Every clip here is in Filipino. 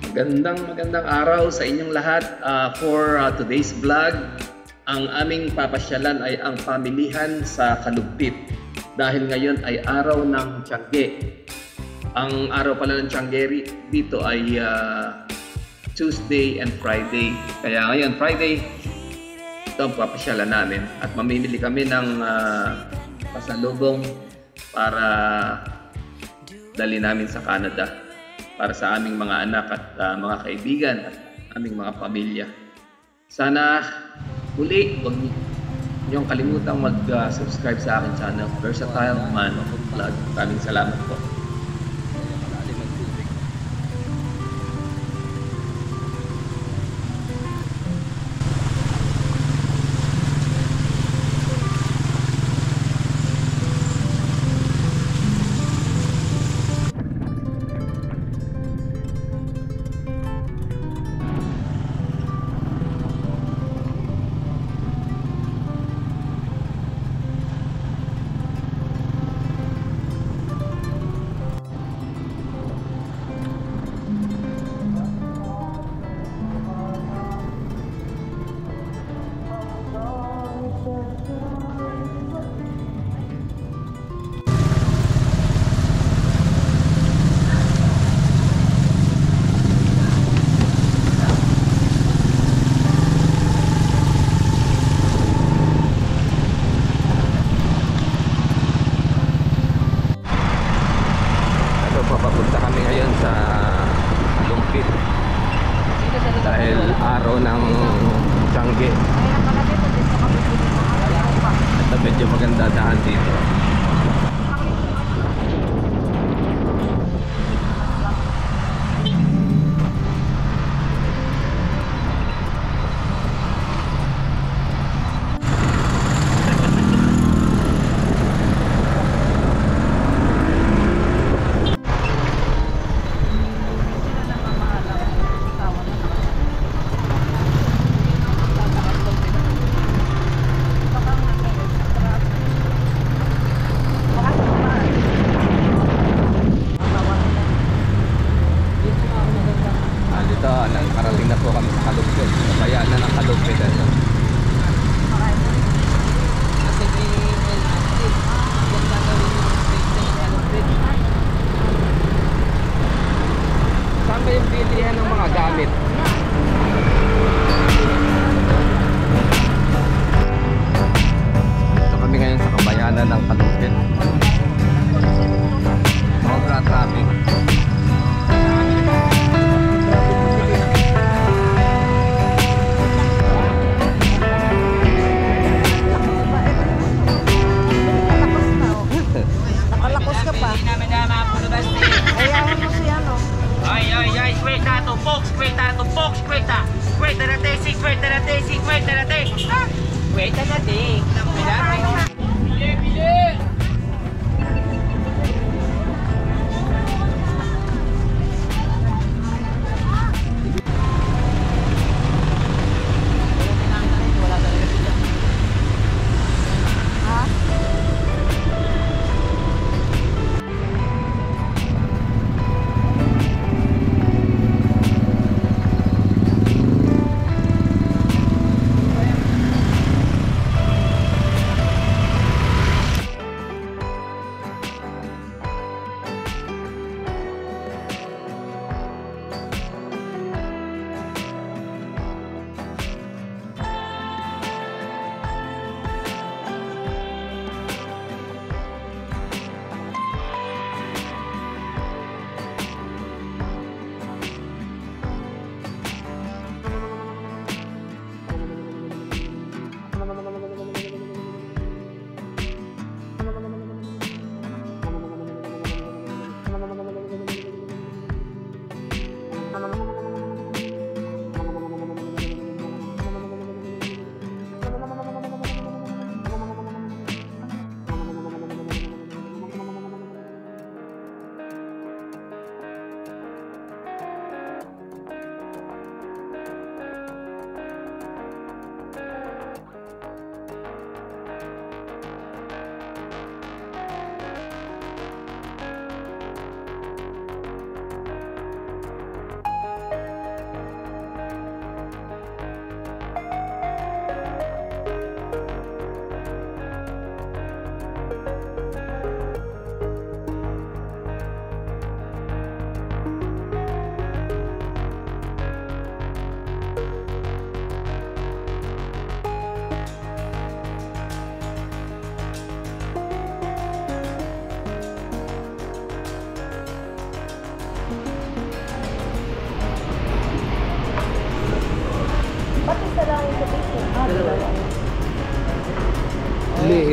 Magandang araw sa inyong lahat. For today's vlog, ang aming papasyalan ay ang pamilihan sa Kalugpit. Dahil ngayon ay araw ng Tiangge. Ang araw pala ng Tiangge dito ay Tuesday and Friday. Kaya ngayon Friday, ito ang papasyalan namin. At mamimili kami ng pasalubong para dali namin sa Canada. Para sa aming mga anak at mga kaibigan at aming mga pamilya. Sana huli, huwag niyong kalimutang mag-subscribe sa aking channel, Versatile Man Vlog. Maraming salamat po. Papunta kami ngayon sa Kalugpit dahil araw ng Tiangge at medyo maganda daan dito. Nakarating na po kami sa Kalugpit. Kaya na ng Kalugpit. Saan ba yung bilihan ng mga gamit? Ito kami ngayon sa kabayanan ng Kalugpit. Sobra traffic.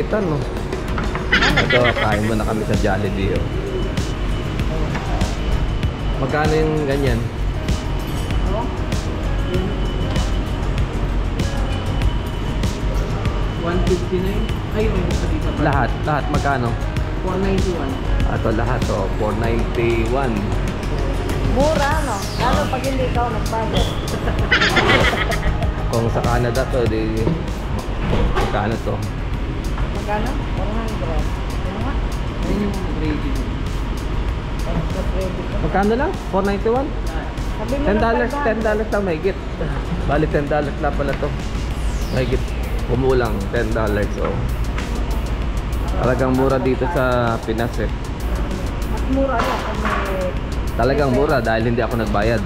maliitan, no? Ito, kain muna kami sa Jollibee, oh. Magkano yung ganyan? 159. Ay, may isa dito pa. Lahat magkano? 491. Ito lahat, oh, 491. Mura, no? Lalo pag hindi ikaw nagbayad. Kung sa Canada to, di magkano to? Magkano? 400. Ano nga? Ayun yung grading. Extra credit. Magkano lang? 491? Sabi mo $10 lang mahigit. Bali $10 na pala to. Mahigit. Kumulang $10, so talagang mura dito sa Pinas, eh. Mas mura yan kung may... Talagang mura dahil hindi ako nagbayad.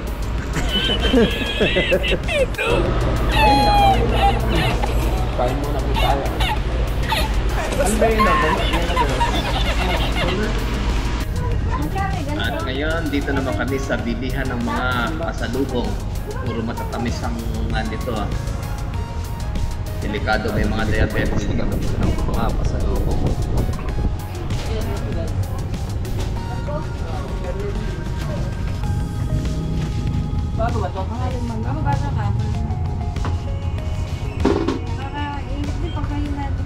Kain muna po tayo. Ano ba yun ako? At ngayon, dito naman kami sa bilihan ng mga pasalubong. Puro matatamis ang nandito, ah. Delikado, may mga diabetes ng mga pasalubong. Bago ba ito? Ano ba ka? Nakakaingit din pag kayo natin.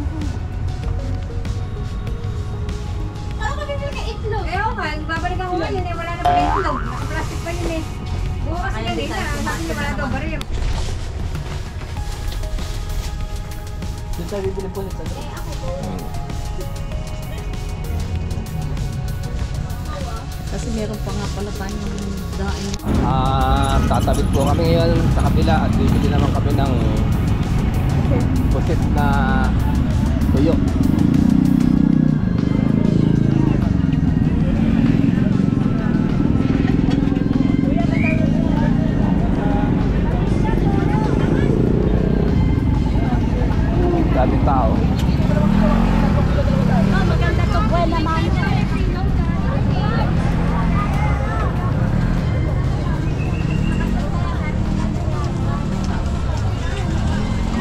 Saan ka bibili ka itlog? Eh, okay. Babalik ako ngayon eh. Wala na pa itlog. Naka-plastic pa yun eh. Bukas kanina. Sabi niya wala daw baril. Doon tayo bibili po nito. Kasi meron pa nga pala tayong daing. Tatawid po kami ngayon sa kabila at bibili naman kami ng pusit na tuyo. Daming tao. Maganda to. Buwan naman.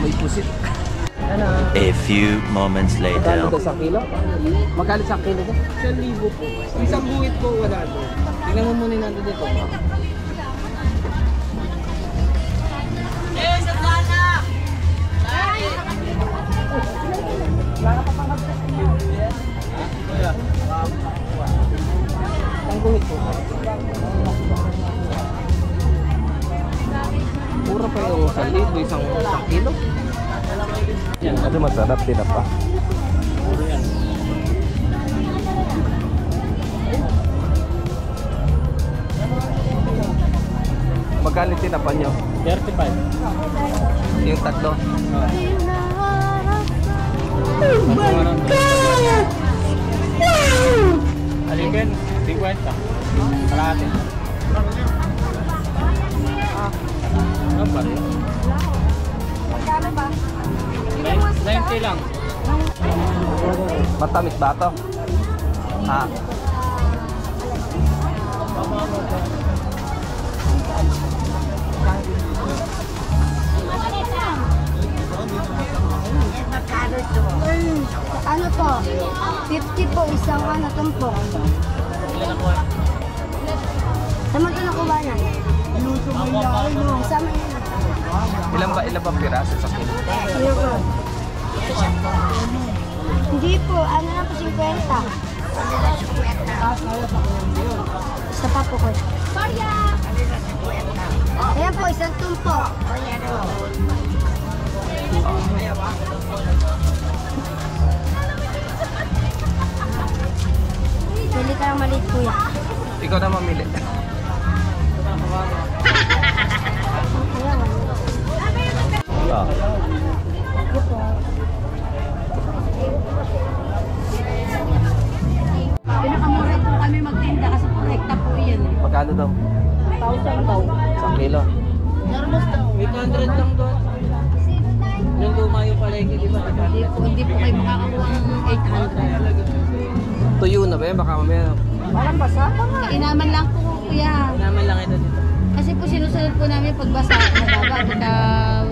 May pusit. A few moments Magkano later. ito sa kilo? Magkano sa kilo ito? 1,000 po. Isang buwit po, wala doon. Tingnan mo muna yung nandun dito. Ang buwit po. Mura pa yung 1,000, isang kilo. Kasi masarap din pa. Magkano tinapa nyo? 35. Yung tatlo? Oh my God! Alipin, 50. Kalahati. Ano ba? Magkano ba? 90 lang. Matamis ba ito? Ha? Ano po? 50 po, isang ano, tumpok. Tama ito nakuha na. Kasama yun. Ilan ba piraso sa kilo? Ano po? Hindi po, ano lang po 50. Isa pa po ko. Ayan po, isang tumpok. Pili ka lang maliit kuya. Ikaw na mamili. Ah. Pinakamura po kami magtinda kasi po hekta po yan eh. Magkano daw? 1,000 daw. Isang kilo? 800 lang doon. Yung lumayo palengke, di ba? Hindi po kayo makakakuha ng 800. Tuyo na ba yan? Baka mamaya. Walang basa pa nga. Inaman lang po kuya. Naman lang ito dito. Kasi po sinusunod po namin pagbasa, mababa, pagka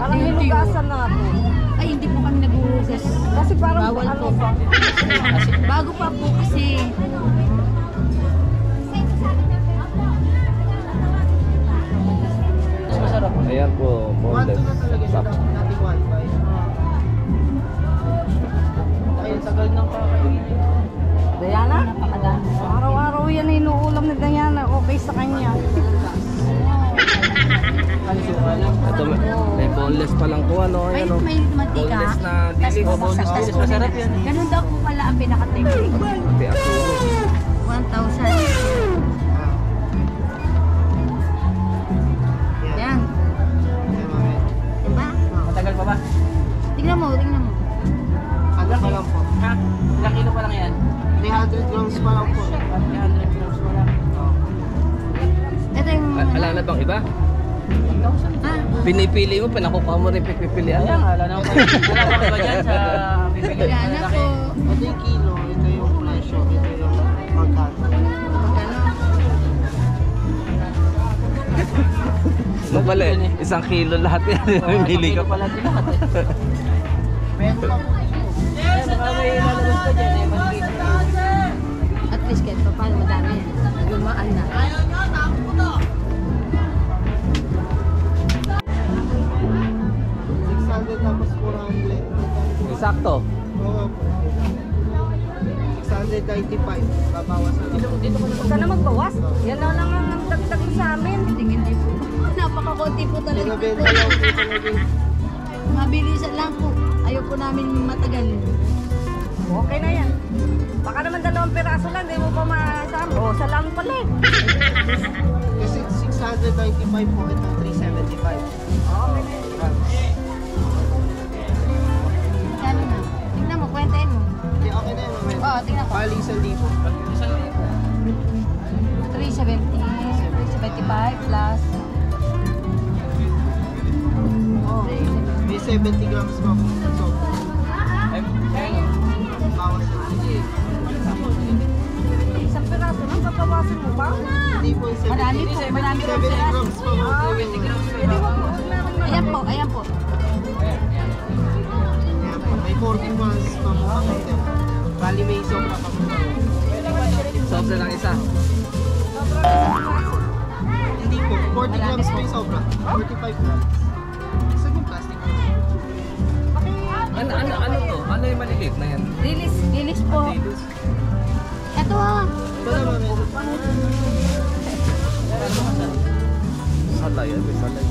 parang hinugasan na po. Ay, hindi po kami process. Kasi parang Bawal ano po. pa. Bago pa po kasi. Mas masarap. Ayan po, boneless. Stop. Ay, tagal ng kakainin. Diana? Araw-araw yan ay inuulam ni Diana. Okay sa kanya. Kalisuka lang. Ito, may boneless pa lang po, ano? May Ayan, oh. mantika. Boneless na Tas dilis. bubuksan, tas Dilis, masarap yan. Ganun daw po pala ang pinaka-technique. Pati asuro. 1,000. Yan. Diba? Matagal pa ba? Tingnan mo, tingnan mo. Ano pa lang po? Ha? Ilang kilo pa lang yan? 300 grams pa lang po. 300 grams pa lang. Ito yung... Ala na bang iba? 1,000. Ah, Pinipili mo, pinakukuha mo rin pipilian. Ayan, wala na ako. Wala pa ba dyan sa bibili na Diana lalaki? po. Ito yung kilo, ito yung presyo, ito yung magkano. Magkano? No pala eh, 1 kilo lahat yan. Pili ka pa. pala din lahat eh. Meron pa po. Ayan, baka may lalabas ka dyan eh. Maliit. At least kahit pa paano madami. Gumaan na. Tapos 400. Sakto. Oo po. 695. Babawasan lang. Huwag ka na magbawas. Yan na lang ang dagdag sa amin. Hindi po. Napakakunti po talaga. Binabenta lang po talaga. Mabilisan lang po. Ayaw po namin matagal. Okay na yan. Baka naman 2 piraso lang, di mo pa masama. O, sa lang pala eh. Kasi 695 po, ito 375. Okay na yan. Ano na? Tingnan mo, kwentahin mo. Hindi, okay na yun, mamaya. Oo, tingnan ko. Pali 1,000. 370, 375 plus. Oh. May 70 grams pa po. So, bawas na. Isang piraso lang, papawasin mo pa? Hindi po yung 70. Marami po, marami po 70 piraso. grams pa po. 70 grams. Pwede mo po. Ayan po, ayan po. Ayan po, may 40 grams pa po kami. Bali may sobra pa po. Sobra lang isa. Hindi po, 40 grams may sobra. 45 grams. Saan yung plastic? Ano to? Ano yung maliliit na yan? Release po. Ito ah. Wala ba meron? Salay, may salay.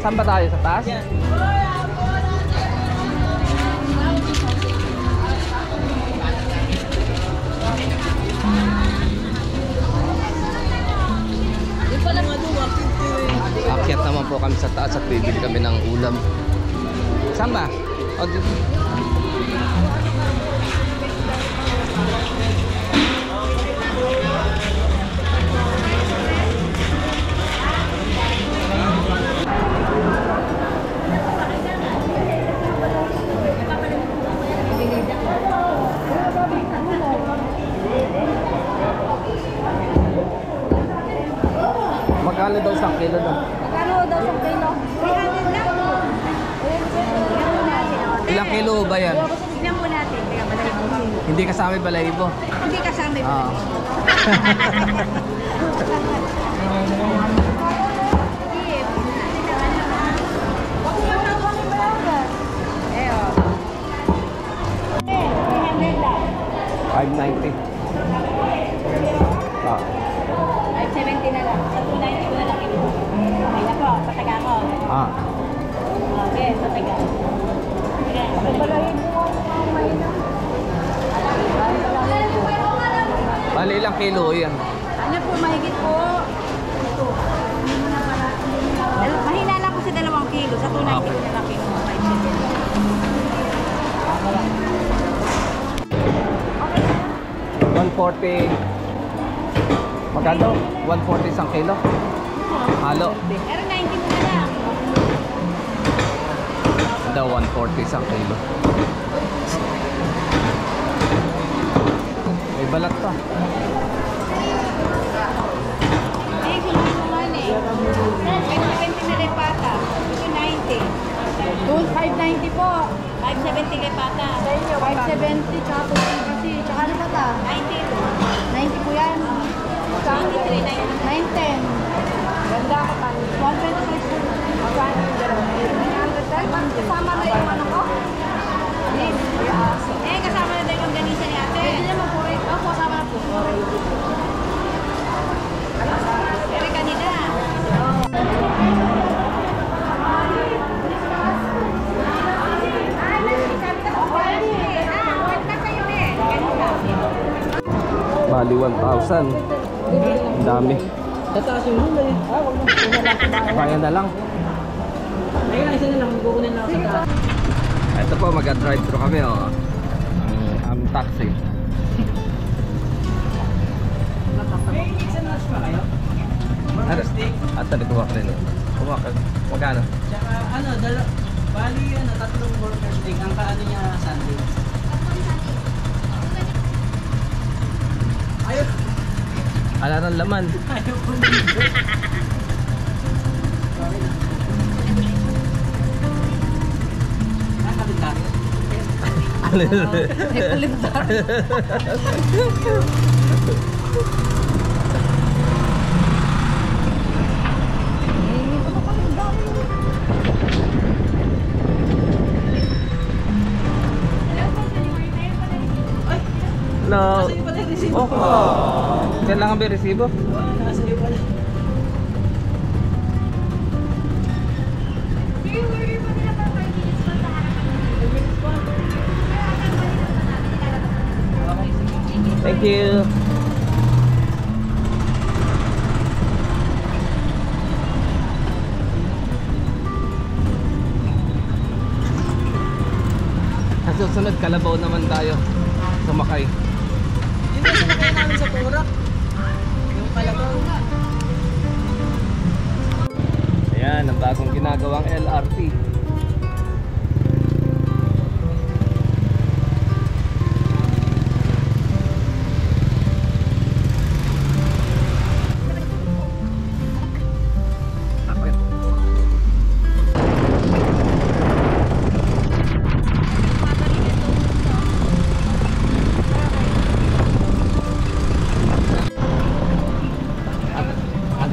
Saan ba tayo? Sa taas? Akyat naman po kami sa taas at bibili kami ng ulam. Saan ba? O, dito. Magkano daw 1 kilo daw? Magkano daw sa kilo? 300 lang. Ilang kilo ba yan? Tignan po natin. Kaya balahibo. Hindi kasama yung balahibo. Hindi kasama yung Ah. Eh, oh. 300 lang. 590. Ah. 570 na lang. 290 ko na lang ito. Okay na po. Pataga ko. Ah. Okay, pataga. Bali ilang kilo yan? Ano po, mahigit po. Mahina lang po sa 2 kilo. Sa 290 ko na lang kilo. 140. Magkano? 140 isang kilo? Halo. Pero 90 mo na lang. Daw 140 isang kilo. May balat pa. Eh, kung ano naman eh. 20 kay Pata. Ito 90. 590 po. 570 kay Pata. 570, tsaka 280. Tsaka ano ba ta? 90 ito. 90 po yan. 93, 910. Ganda ka pa. 125 po. Magkano yung dalawa? 300. Kasama na yung ano ko? Yes. Eh, kasama na tayo yung ganisa ni ate. Pwede naman po. Opo, kasama na po. Pero kanina. Bali 1,000. Ang dami. Tataas yung muna eh. Wag na. Kaya na lang. Ayun, isa na lang. Kukunin lang ako sa taas. Ito po, mag-drive thru kami oh. Ang taxi. May mix and match pa kayo? Ano? At tali kuha ka rin. Kuha ka. Magkano? Tsaka bali tatlong burger steak. Ang kaano niya sandwich. Ayun. Ala ng laman. Ayaw ko dito. Kalendaryo. May kalendaryo. No. Nasa iyo pala yung resibo. Kailangan ba yung resibo? Nasa iyo pala. Thank you. Sa susunod, Kalabaw naman tayo. Sumakay. Yun yung sinakay namin sa Purak. Yung Kalabaw. Ayan, ang bagong ginagawang LRT.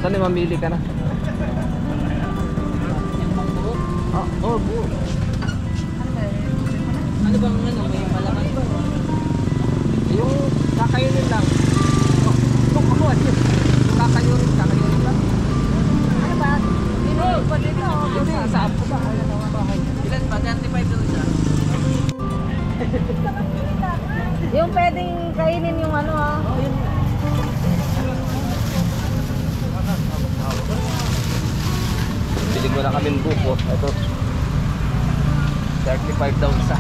Anthony, mamili ka na. Oh, buo. Ano bang may malaman ba? Yung kakayunin lang. Kung ako, yung kakayunin lang. Ano ba? Dito pa dito. Hindi, saan ko ba? Ilan ba? 35 doon siya. Yung pwedeng kainin yung ano ha. Bili mo na kami ng buko. Ito. 35 daw isa.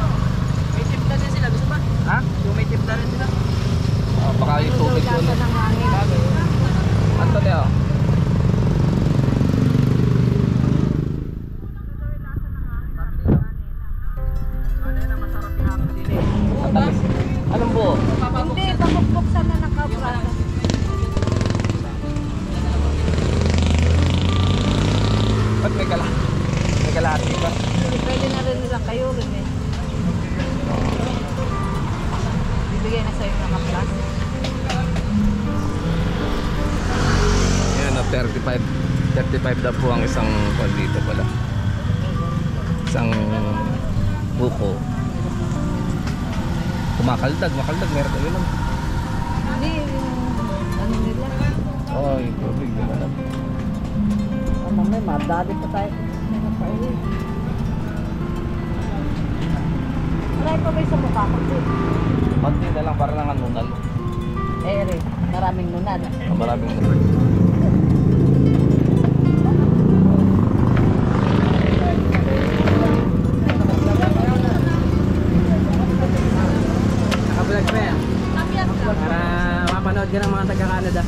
May tip na din sila. Gusto ba? Ha? Yung may tip na rin sila. Baka yung tubig ko na. ng hangin. Anthony, oh. Anong buo? Hindi, pabukbuksan na ng kabrasa. Ba't may kalahati pa? Pwede na rin nilang kayo rin eh. Bibigay na sa'yo ng kaplas. Ayan, 35 daw po ang isang kwan dito pala. Isang buko. Kumakaldag, meron ko yun. Hindi, yung ano nila. Oh, yung tubig nila lang. May madali pa tayo. Maray pa ba sa mukha ko? Konti na lang para lang ang nunal. Eh, maraming nunal. Maraming nunal. Nakablog pa yan. Para mapanood ka ng mga taga-Canada.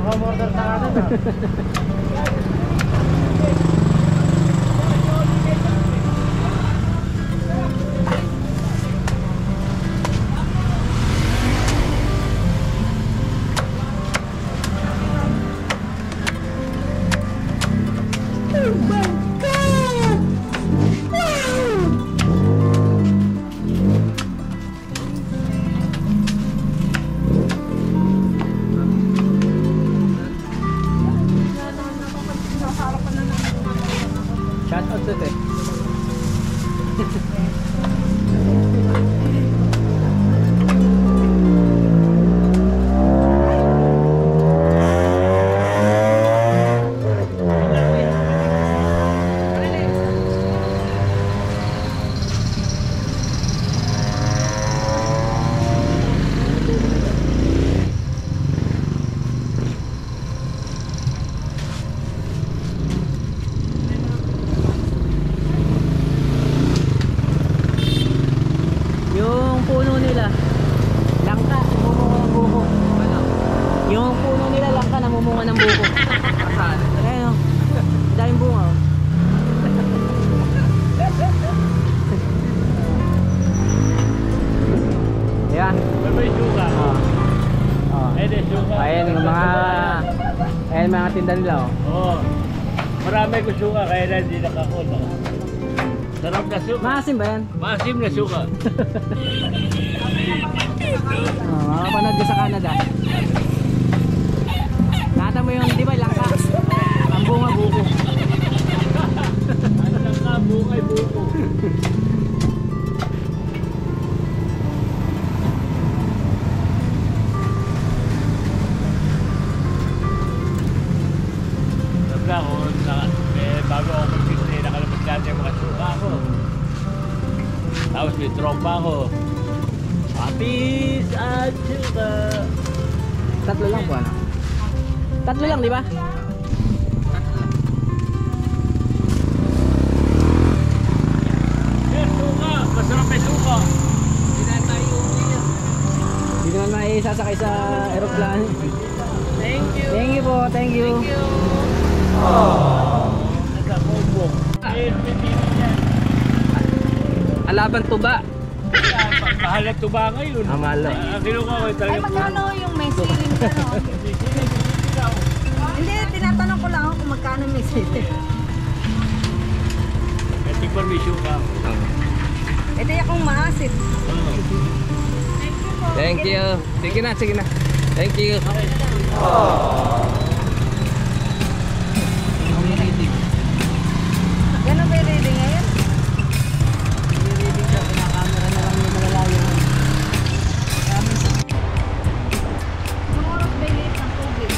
Naka-border sa Canada. nila. Langka, namumunga ng buko. Ano? Yung puno nila langka, namumunga ng buko. Saan? Ayun o. Daming bunga o. Ayan. May suka. Ede suka. Ayan yung mga... Ayan mga tinda nila o. Oo. Marami ko suka kaya na hindi nakakuna. Sarap na suka. Maasim ba yan? Maasim na suka. Makapanood ka sa Canada. Nakita mo yung, di ba, langka? Ang bunga buko. Ano lang ka, bukay buko. Sabla ko, bago ako mag-fitness, nakalabas natin yung mga suka ko. Tapos may tropa ko. Papis at suka. Tatlo lang po, ano? Tatlo lang, di ba? Yes, suka! Masarap may suka! Hindi naman maisasakay sa aeroplano. Thank you. Thank you po, thank you. Thank you. Nagkakumbok. Eh, pinili yan. Alaban tuba. Mahal na tuba ngayon. Mahal. Ang kinuha ko Ay, talaga. magkano yung may ceiling dyan, oh? Hindi, tinatanong ko lang ako kung magkano may ceiling. Tikman may suka. Ito yung akong maasit. Thank you. Sige na, sige na. Thank you. Gano'n ba yung reading ngayon? Reading siya, pinakamera na lang yung malalayo. Mga oras ba yung liit ng tubig?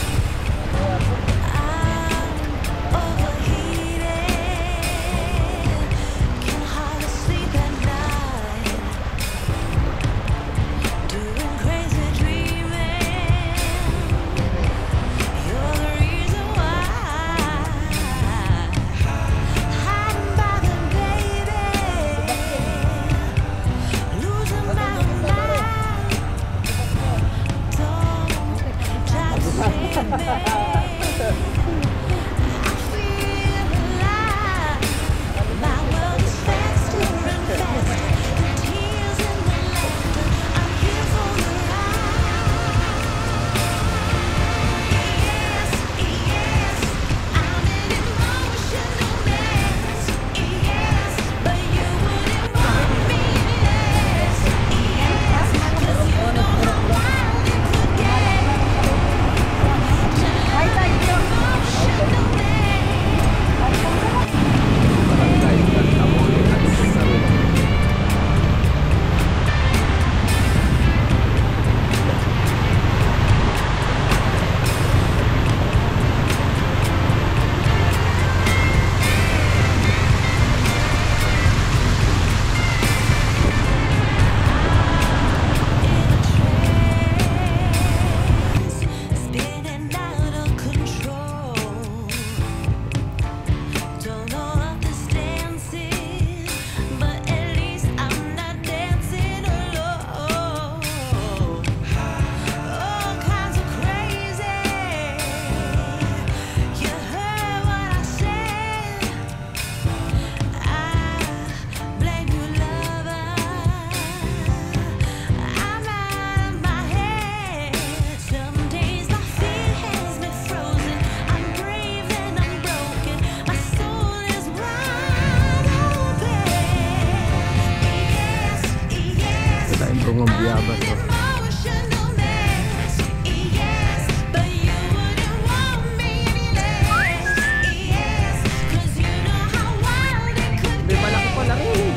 Tungong biyabas. May malaki pala rin.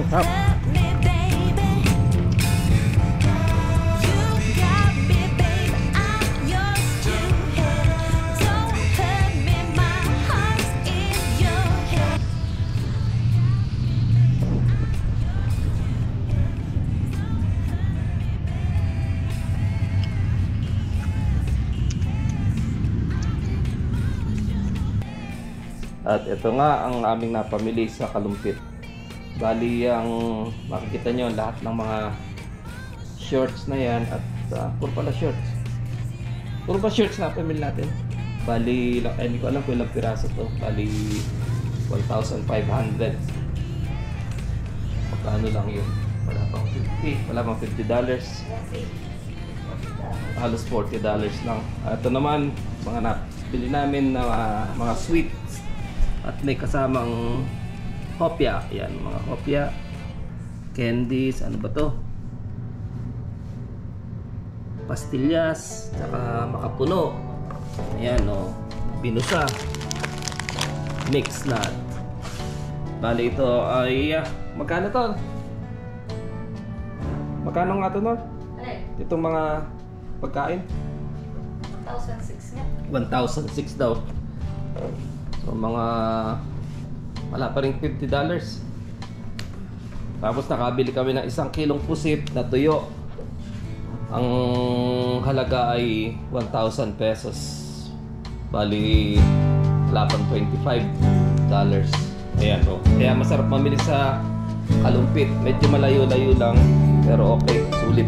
Up. At ito nga ang aming napamili sa Kalumpit. Bali, ang makikita nyo lahat ng mga shorts na yan at puro pala shorts. Puro pa shorts na pamili natin. Bali, hindi ko alam kung ilang piraso to. Bali, 1,500. Magkano lang yun? Wala pang $50. Wala pang $50. Halos $40 lang. Ito naman, mga nabili namin na mga sweets. At may kasamang hopya. Ayan, mga hopya. Candies. Ano ba to? Pastillas. Saka makapuno. Ayan, o. Binusa. Mixed nut. Bali, ito ay... magkano to? Magkano nga to, Nor? Itong mga pagkain? 1,006 nga. 1,006 daw. So mga wala pa rin $50. Tapos nakabili kami ng 1 kilong pusit na tuyo. Ang halaga ay 1,000 pesos. Bali wala pang $25. Ayan o. Kaya masarap mamili sa Kalumpit. Medyo malayo-layo lang pero okay, sulit.